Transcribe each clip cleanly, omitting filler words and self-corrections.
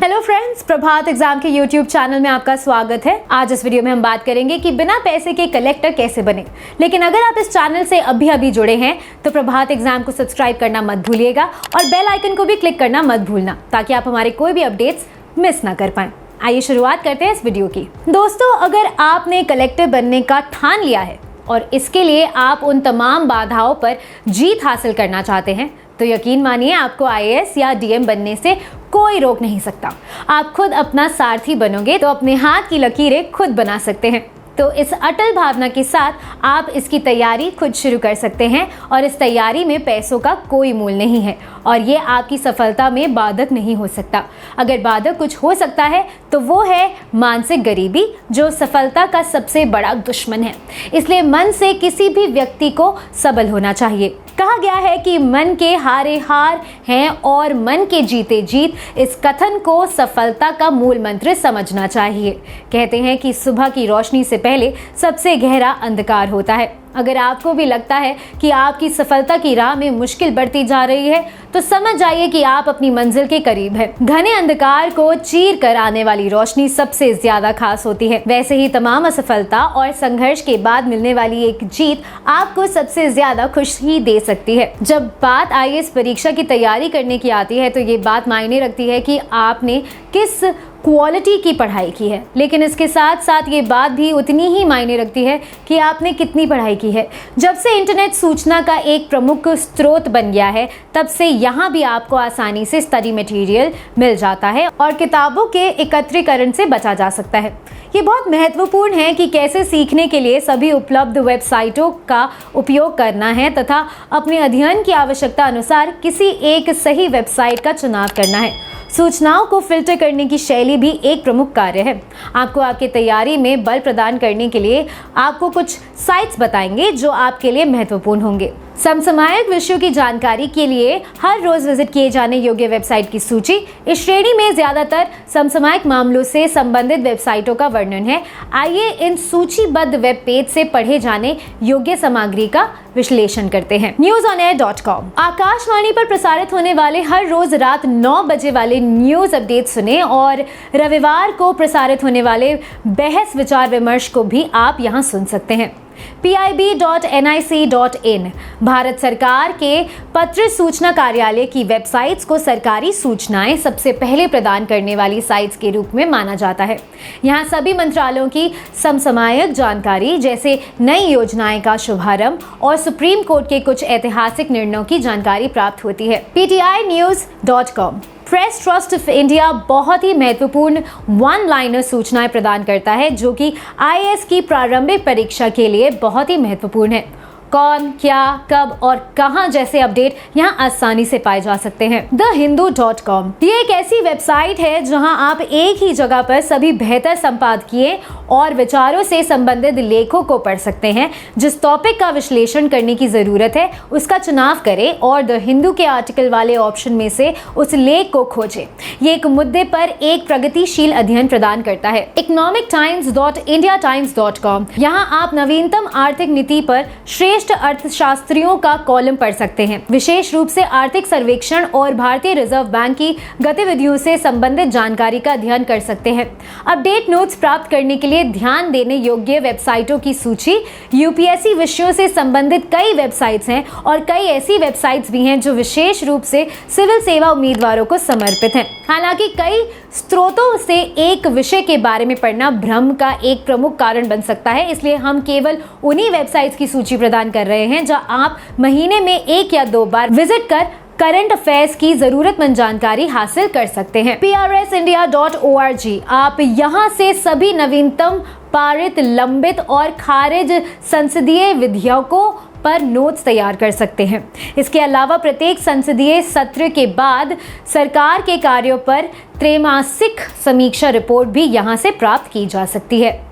Hello friends, प्रभात exam के YouTube channel में आपका स्वागत है। आज इस वीडियो में हम बात करेंगे कि बिना पैसे के कलेक्टर कैसे बने। लेकिन अगर आप इस चैनल से अभी जुड़े हैं तो प्रभात एग्जाम को सब्सक्राइब करना मत भूलिएगा और बेल आइकन को भी क्लिक करना मत भूलना, ताकि आप हमारे कोई भी अपडेट्स मिस ना कर पाएं। आइए शुरुआत करते हैं इस वीडियो की। दोस्तों, अगर आपने कलेक्टर बनने का ठान लिया है और इसके लिए आप उन तमाम बाधाओं पर जीत हासिल करना चाहते हैं तो यकीन मानिए, आपको आईएएस या डीएम बनने से कोई रोक नहीं सकता। आप खुद अपना सारथी बनोगे तो अपने हाथ की लकीरें खुद बना सकते हैं। तो इस अटल भावना के साथ आप इसकी तैयारी खुद शुरू कर सकते हैं और इस तैयारी में पैसों का कोई मूल नहीं है और ये आपकी सफलता में बाधक नहीं हो सकता। अगर बाधक कुछ हो सकता है तो वो है मानसिक गरीबी, जो सफलता का सबसे बड़ा दुश्मन है। इसलिए मन से किसी भी व्यक्ति को सबल होना चाहिए। कहा गया है कि मन के हारे हार हैं और मन के जीते जीत। इस कथन को सफलता का मूल मंत्र समझना चाहिए। कहते हैं कि सुबह की रोशनी से पहले सबसे गहरा अंधकार होता है। अगर आपको भी लगता है कि आपकी सफलता की राह में मुश्किल बढ़ती जा रही है तो समझ जाइए कि आप अपनी मंजिल के करीब हैं। घने अंधकार को चीर कर आने वाली रोशनी सबसे ज्यादा खास होती है। वैसे ही तमाम असफलता और संघर्ष के बाद मिलने वाली एक जीत आपको सबसे ज्यादा खुशी दे सकती है। जब बात आईएएस परीक्षा की तैयारी करने की आती है तो ये बात मायने रखती है कि आपने किस क्वालिटी की पढ़ाई की है, लेकिन इसके साथ साथ ये बात भी उतनी ही मायने रखती है कि आपने कितनी पढ़ाई की है। जब से इंटरनेट सूचना का एक प्रमुख स्रोत बन गया है, तब से यहाँ भी आपको आसानी से स्टडी मटेरियल मिल जाता है और किताबों के एकत्रीकरण से बचा जा सकता है। ये बहुत महत्वपूर्ण है कि कैसे सीखने के लिए सभी उपलब्ध वेबसाइटों का उपयोग करना है तथा अपने अध्ययन की आवश्यकता अनुसार किसी एक सही वेबसाइट का चुनाव करना है। सूचनाओं को फिल्टर करने की शैली भी एक प्रमुख कार्य है। आपको आपकी तैयारी में बल प्रदान करने के लिए आपको कुछ साइट्स बताएंगे जो आपके लिए महत्वपूर्ण होंगे। समसामयिक विषयों की जानकारी के लिए हर रोज विजिट किए जाने योग्य वेबसाइट की सूची। इस श्रेणी में ज्यादातर समसामयिक मामलों से संबंधित वेबसाइटों का वर्णन है। आइए इन सूचीबद्ध वेब पेज से पढ़े जाने योग्य सामग्री का विश्लेषण करते हैं। newsonair.com। आकाशवाणी पर प्रसारित होने वाले हर रोज रात 9 बजे वाले न्यूज अपडेट सुने और रविवार को प्रसारित होने वाले बहस विचार विमर्श को भी आप यहां सुन सकते हैं। pib.nic.in भारत सरकार के पत्र सूचना कार्यालय की वेबसाइट्स को सरकारी सूचनाएं सबसे पहले प्रदान करने वाली साइट्स के रूप में माना जाता है। यहां सभी मंत्रालयों की समसामयिक जानकारी, जैसे नई योजनाएं का शुभारंभ और सुप्रीम कोर्ट के कुछ ऐतिहासिक निर्णयों की जानकारी प्राप्त होती है। ptinews.com press trust of India बहुत ही महत्वपूर्ण वन लाइनर सूचनाएं प्रदान करता है, जो कि आईएएस की प्रारंभिक परीक्षा के लिए बहुत ही महत्वपूर्ण है। कौन, क्या, कब और कहां जैसे अपडेट यहां आसानी से पाए जा सकते हैं। thehindu.com ये एक ऐसी वेबसाइट है जहां आप एक ही जगह पर सभी बेहतर संपादकीय और विचारों से संबंधित लेखों को पढ़ सकते हैं। जिस टॉपिक का विश्लेषण करने की जरूरत है उसका चुनाव करें और द हिंदू के आर्टिकल वाले ऑप्शन में से उस लेख को खोजें। ये एक मुद्दे पर एक प्रगतिशील अध्ययन प्रदान करता है। economictimes.indiatimes.com यहाँ आप नवीनतम आर्थिक नीति पर श्रेष्ठ अर्थशास्त्रियों का कॉलम पढ़ सकते हैं। विशेष रूप से आर्थिक सर्वेक्षण और भारतीय रिजर्व बैंक की गतिविधियों से संबंधित जानकारी का अध्ययन कर सकते हैं। अपडेट नोट्स प्राप्त करने के लिए ध्यान देने योग्य वेबसाइटों की सूची। यूपीएससी विषयों से संबंधित कई वेबसाइट्स हैं और कई ऐसी वेबसाइट्स भी हैं जो विशेष रूप से सिविल सेवा उम्मीदवारों को समर्पित हैं। हालांकि कई स्रोतों से एक विषय के बारे में पढ़ना भ्रम का एक प्रमुख कारण बन सकता है, इसलिए हम केवल उन्हीं वेबसाइट्स की सूची प्रदान कर रहे हैं जहां आप महीने में 1 या 2 बार विजिट कर करंट अफेयर्स की जरूरतमंद जानकारी हासिल कर सकते हैं। prsindia.org आप यहां से सभी नवीनतम पारित, लंबित और खारिज संसदीय विधेयकों पर नोट्स तैयार कर सकते हैं। इसके अलावा प्रत्येक संसदीय सत्र के बाद सरकार के कार्यों पर त्रैमासिक समीक्षा रिपोर्ट भी यहां से प्राप्त की जा सकती है।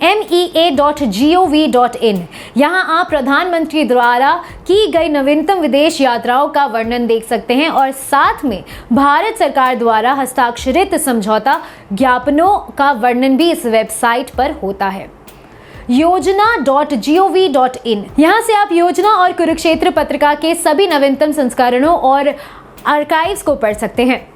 mea.gov.in यहाँ आप प्रधानमंत्री द्वारा की गई नवीनतम विदेश यात्राओं का वर्णन देख सकते हैं और साथ में भारत सरकार द्वारा हस्ताक्षरित समझौता ज्ञापनों का वर्णन भी इस वेबसाइट पर होता है। योजना.gov.in यहाँ से आप योजना और कुरुक्षेत्र पत्रिका के सभी नवीनतम संस्करणों और आर्काइव्स को पढ़ सकते हैं।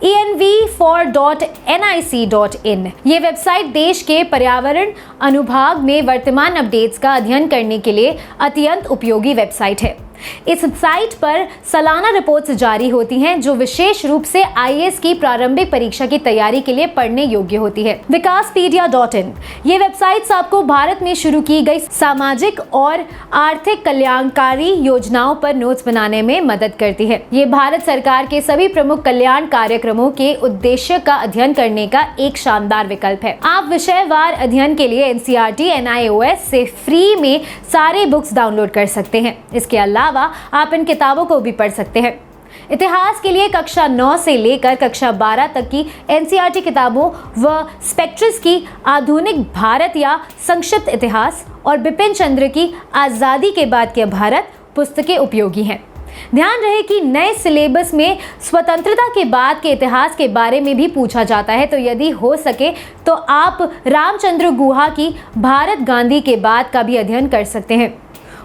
env4.nic.in। ये वेबसाइट देश के पर्यावरण अनुभाग में वर्तमान अपडेट्स का अध्ययन करने के लिए अत्यंत उपयोगी वेबसाइट है। इस साइट पर सालाना रिपोर्ट्स जारी होती हैं जो विशेष रूप से आईएएस की प्रारंभिक परीक्षा की तैयारी के लिए पढ़ने योग्य होती है। विकासपीडिया.in ये वेबसाइट्स आपको भारत में शुरू की गई सामाजिक और आर्थिक कल्याणकारी योजनाओं पर नोट्स बनाने में मदद करती है। ये भारत सरकार के सभी प्रमुख कल्याण कार्यक्रमों के उद्देश्य का अध्ययन करने का एक शानदार विकल्प है। आप विषयवार अध्ययन के लिए एनसीईआरटी NIOS से फ्री में सारे बुक्स डाउनलोड कर सकते हैं। इसके अलावा आप इन किताबों को भी पढ़ सकते हैं। इतिहास के लिए कक्षा 9 से लेकर कक्षा 12 तक की एनसीईआरटी किताबों व स्पेक्ट्रस की आधुनिक भारत या संक्षिप्त इतिहास और बिपिन चंद्र की आजादी के बाद के भारत पुस्तकें उपयोगी हैं। ध्यान रहे कि नए सिलेबस में स्वतंत्रता के बाद के इतिहास के बारे में भी पूछा जाता है, तो यदि हो सके तो आप रामचंद्र गुहा की भारत गांधी के बाद का भी अध्ययन कर सकते हैं।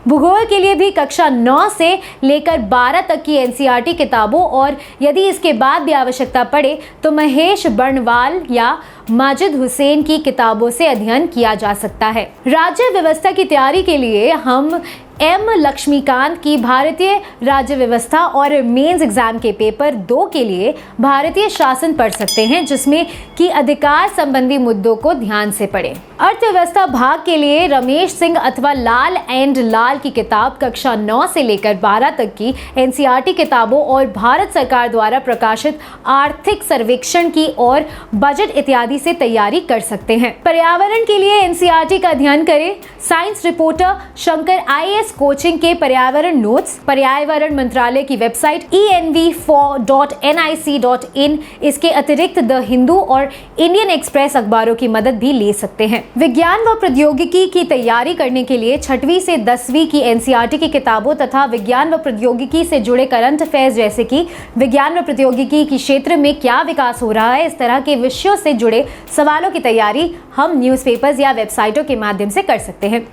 भूगोल के लिए भी कक्षा 9 से लेकर 12 तक की एनसीईआरटी किताबों और यदि इसके बाद भी आवश्यकता पड़े तो महेश बर्णवाल या माजिद हुसैन की किताबों से अध्ययन किया जा सकता है। राज्य व्यवस्था की तैयारी के लिए हम एम लक्ष्मीकांत की भारतीय राज्य व्यवस्था और मेंस एग्जाम के पेपर 2 के लिए भारतीय शासन पढ़ सकते हैं, जिसमें कि अधिकार संबंधी मुद्दों को ध्यान से पढ़ें। अर्थव्यवस्था भाग के लिए रमेश सिंह अथवा लाल एंड लाल की किताब कक्षा 9 से लेकर 12 तक की एनसीईआरटी किताबों और भारत सरकार द्वारा प्रकाशित आर्थिक सर्वेक्षण की और बजट इत्यादि से तैयारी कर सकते हैं। पर्यावरण के लिए एनसीईआरटी का अध्ययन करें। Science reporter Shankar IAS coaching के पर्यावरण नोट्स पर्यावरण मंत्रालय की वेबसाइट env4.nic.in। इसके अतिरिक्त द हिंदू और इंडियन एक्सप्रेस अखबारों की मदद भी ले सकते हैं। विज्ञान व प्रौद्योगिकी की तैयारी करने के लिए 6वीं से 10वीं की एनसीईआरटी की किताबों तथा विज्ञान व प्रौद्योगिकी से जुड़े करंट अफेयर्स जैसे कि विज्ञान व प्रौद्योगिकी के क्षेत्र में क्या विकास हो रहा है, इस तरह के विषयों से जुड़े सवालों की तैयारी हम न्यूज़पेपर्स या वेबसाइटों के माध्यम से कर सकते हैं।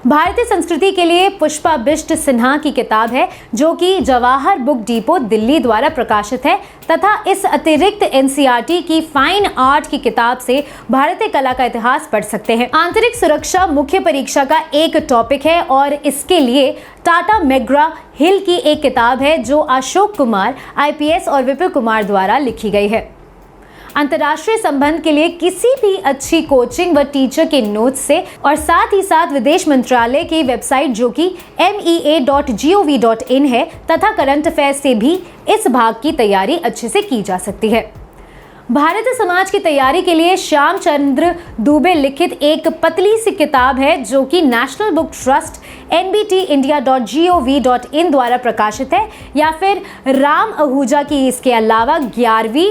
भारतीय संस्कृति के लिए पुष्पा बिष्ट सिन्हा की किताब है जो कि जवाहर बुक डिपो दिल्ली द्वारा प्रकाशित है तथा इस अतिरिक्त एनसीईआरटी की फाइन आर्ट की किताब से भारतीय कला का इतिहास पढ़ सकते हैं। आंतरिक सुरक्षा मुख्य परीक्षा का एक टॉपिक है और इसके लिए टाटा मैग्रा हिल की एक किताब है जो अशोक कुमार IPS और विपुल कुमार द्वारा लिखी गई है। अंतर्राष्ट्रीय संबंध के लिए किसी भी अच्छी कोचिंग व टीचर के नोट्स से और साथ ही साथ विदेश मंत्रालय की वेबसाइट जो कि mea.gov.in है तथा करंट अफेयर्स से भी इस भाग की तैयारी अच्छे से की जा सकती है। भारतीय समाज की तैयारी के लिए श्याम चंद्र दुबे लिखित एक पतली सी किताब है जो कि नेशनल बुक ट्रस्ट nbtindia.gov.in द्वारा प्रकाशित है, या फिर राम आहूजा की इसके अलावा 11वीं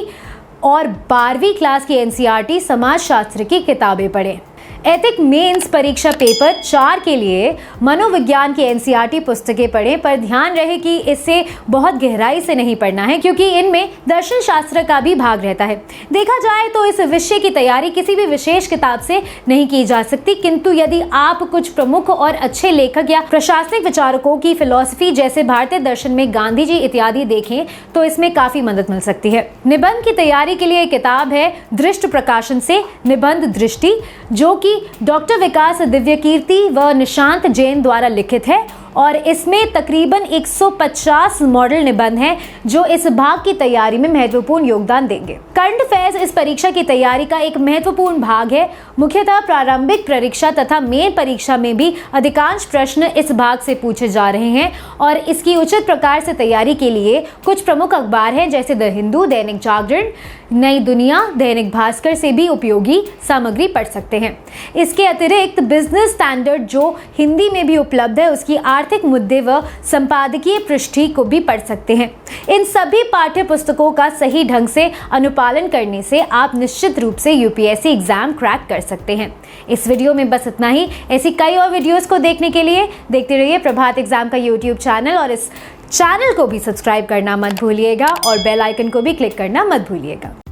और 12वीं क्लास की एनसीईआरटी समाजशास्त्र की किताबें पढ़ें। एथिक मेंस परीक्षा पेपर 4 के लिए मनोविज्ञान की एनसीईआरटी पुस्तकें पढ़ें, पर ध्यान रहे कि इसे बहुत गहराई से नहीं पढ़ना है क्योंकि इनमें दर्शन शास्त्र का भी भाग रहता है। देखा जाए तो इस विषय की तैयारी किसी भी विशेष किताब से नहीं की जा सकती, किंतु यदि आप कुछ प्रमुख और अच्छे लेखक या प्रशासनिक विचारकों की फिलॉसफी जैसे भारतीय दर्शन में गांधी जी इत्यादि देखें तो इसमें काफी मदद मिल सकती है। निबंध की तैयारी के लिए एक किताब है दृष्ट प्रकाशन से निबंध दृष्टि जो कि डॉक्टर विकास दिव्यकीर्ति व निशांत जैन द्वारा लिखित है और इसमें तकरीबन 150 मॉडल निबंध हैं जो इस भाग की तैयारी में महत्वपूर्ण योगदान देंगे। करंट अफेयर्स इस परीक्षा की तैयारी का एक महत्वपूर्ण भाग है। मुख्यतः प्रारंभिक परीक्षा तथा मेन परीक्षा में भी अधिकांश प्रश्न इस भाग से पूछे जा रहे हैं और इसकी उचित प्रकार से तैयारी के लिए कुछ प्रमुख अखबार हैं जैसे द हिंदू, दैनिक जागरण, नई दुनिया, दैनिक भास्कर से भी उपयोगी सामग्री पढ़ सकते हैं। इसके अतिरिक्त बिजनेस स्टैंडर्ड जो हिंदी में भी उपलब्ध है उसकी आर्थिक मुद्दे व संपादकीय पृष्ठि को भी पढ़ सकते हैं। इन सभी पाठ्य पुस्तकों का सही ढंग से अनुपालन करने से आप निश्चित रूप से यूपीएससी एग्जाम क्रैक कर सकते हैं। इस वीडियो में बस इतना ही। ऐसी कई और वीडियोस को देखने के लिए देखते रहिए प्रभात एग्जाम का यूट्यूब चैनल और इस चैनल को भी सब्सक्राइब करना मत भूलिएगा और बेल आइकन को भी क्लिक करना मत भूलिएगा।